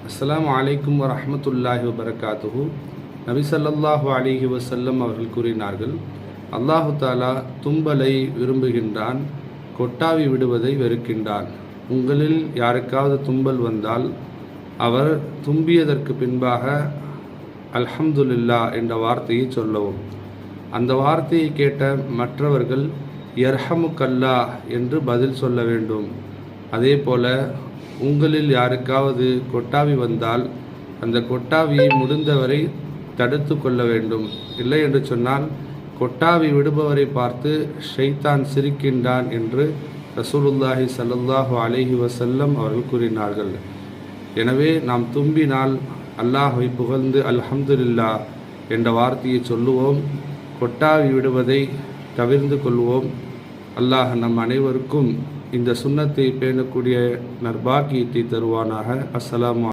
அஸ்ஸலாமு அலைக்கும் வரஹ்மத்துல்லாஹி வபரகாத்துஹு. நபி ஸல்லல்லாஹு அலைஹி வஸல்லம் அவர்கள் கூறினார்கள், அல்லாஹு தாலா தும்பலை விரும்புகின்றான், கொட்டாவி விடுவதை வெறுக்கின்றான். உங்களில் யாருக்காவது தும்பல் வந்தால் அவர் தும்பியதற்கு பின்பாக அல்ஹம்துலில்லாஹ் என்ற வார்த்தையை சொல்லவும். அந்த வார்த்தையை கேட்ட மற்றவர்கள் யர்ஹமுக்கல்லா என்று பதில் சொல்ல வேண்டும். அதே போல உங்களில் யாருக்காவது கொட்டாவி வந்தால் அந்த கொட்டாவியை முடிந்தவரை தடுத்து கொள்ள வேண்டும். இல்லை என்று சொன்னால் கொட்டாவி விடுபவரை பார்த்து ஷைத்தான் சிரிக்கின்றான் என்று ரசூலுல்லாஹி ஸல்லல்லாஹு அலைஹி வஸல்லம் அவர்கள் கூறினார்கள். எனவே நாம் தும்பினால் அல்லாஹ்வை புகழ்ந்து அல்ஹம்துலில்லாஹ் என்ற வார்த்தையை சொல்லுவோம். கொட்டாவி விடுவதை தவிர்ந்து கொள்வோம். அல்லாஹ் நம் அனைவருக்கும் இந்த சுன்னத்தை பேணக்கூடிய நற்பாக்கியத்தை தருவானாக. அஸ்ஸலாமு